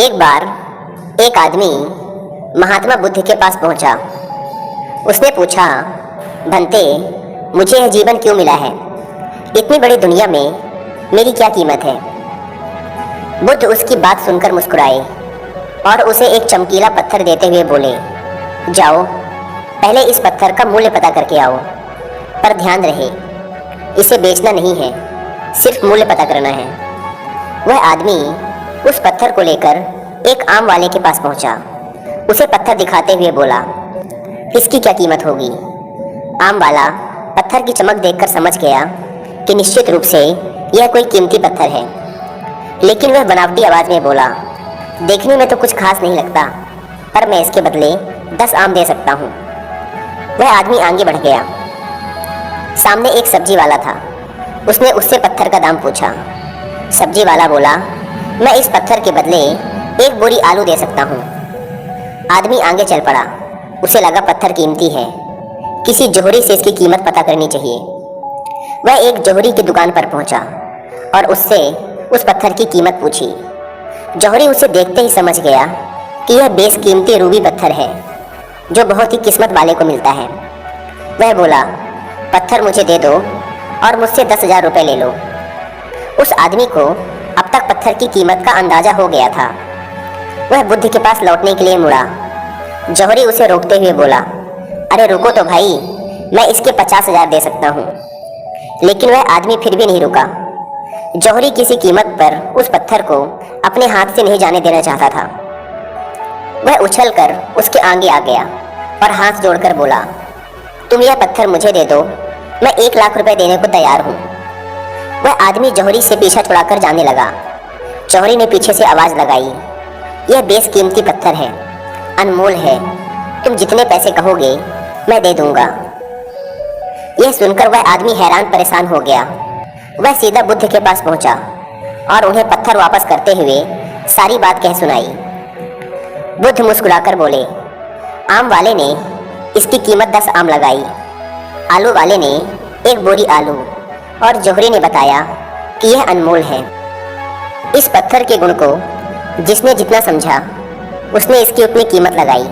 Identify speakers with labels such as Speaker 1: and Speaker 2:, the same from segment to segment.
Speaker 1: एक बार एक आदमी महात्मा बुद्ध के पास पहुंचा। उसने पूछा, भंते, मुझे यह जीवन क्यों मिला है? इतनी बड़ी दुनिया में मेरी क्या कीमत है? बुद्ध उसकी बात सुनकर मुस्कुराए और उसे एक चमकीला पत्थर देते हुए बोले, जाओ, पहले इस पत्थर का मूल्य पता करके आओ। पर ध्यान रहे, इसे बेचना नहीं है, सिर्फ मूल्य पता करना है। वह आदमी उस पत्थर को लेकर एक आम वाले के पास पहुंचा। उसे पत्थर दिखाते हुए बोला, इसकी क्या कीमत होगी? आम वाला पत्थर की चमक देखकर समझ गया कि निश्चित रूप से यह कोई कीमती पत्थर है, लेकिन वह बनावटी आवाज में बोला, देखने में तो कुछ खास नहीं लगता, पर मैं इसके बदले 10 आम दे सकता हूँ। वह आदमी आगे बढ़ गया। सामने एक सब्जी वाला था। उसने उससे पत्थर का दाम पूछा। सब्जी वाला बोला, मैं इस पत्थर के बदले 1 बोरी आलू दे सकता हूँ। आदमी आगे चल पड़ा। उसे लगा पत्थर कीमती है, किसी जोहरी से इसकी कीमत पता करनी चाहिए। वह एक जोहरी की दुकान पर पहुंचा और उससे उस पत्थर की कीमत पूछी। जोहरी उसे देखते ही समझ गया कि यह बेशकीमती रूबी पत्थर है, जो बहुत ही किस्मत वाले को मिलता है। वह बोला, पत्थर मुझे दे दो और मुझसे 10,000 रुपये ले लो। उस आदमी को अब तक पत्थर की कीमत का अंदाजा हो गया था। वह बुद्ध के पास लौटने के लिए मुड़ा। जौहरी उसे रोकते हुए बोला, अरे रुको तो भाई, मैं इसके 50,000 दे सकता हूँ। लेकिन वह आदमी फिर भी नहीं रुका। जौहरी किसी कीमत पर उस पत्थर को अपने हाथ से नहीं जाने देना चाहता था। वह उछलकर उसके आगे आ गया और हाथ जोड़कर बोला, तुम यह पत्थर मुझे दे दो, मैं 1 लाख रुपए देने को तैयार हूँ। वह आदमी जौहरी से पीछा छुड़ाकर जाने लगा। जौहरी ने पीछे से आवाज़ लगाई, यह बेशकीमती पत्थर है, अनमोल है, तुम जितने पैसे कहोगे मैं दे दूंगा। यह सुनकर वह आदमी हैरान परेशान हो गया। वह सीधा बुद्ध के पास पहुंचा और उन्हें पत्थर वापस करते हुए सारी बात कह सुनाई। बुद्ध मुस्कुराकर बोले, आम वाले ने इसकी कीमत 10 आम लगाई, आलू वाले ने 1 बोरी आलू, और जौहरी ने बताया कि यह अनमोल है। इस पत्थर के गुण को जिसने जितना समझा, उसने इसकी उतनी कीमत लगाई।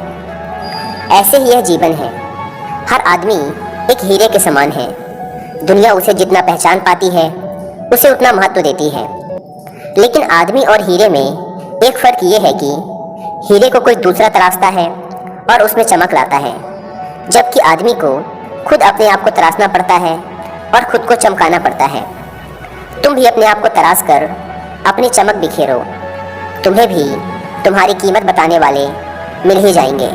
Speaker 1: ऐसे ही यह जीवन है। हर आदमी एक हीरे के समान है। दुनिया उसे जितना पहचान पाती है, उसे उतना महत्व देती है। लेकिन आदमी और हीरे में एक फ़र्क ये है कि हीरे को कोई दूसरा तराशता है और उसमें चमक लाता है, जबकि आदमी को खुद अपने आप को तराशना पड़ता है और खुद को चमकाना पड़ता है। तुम भी अपने आप को तराश कर अपनी चमक बिखेरो, तुम्हें भी तुम्हारी कीमत बताने वाले मिल ही जाएंगे।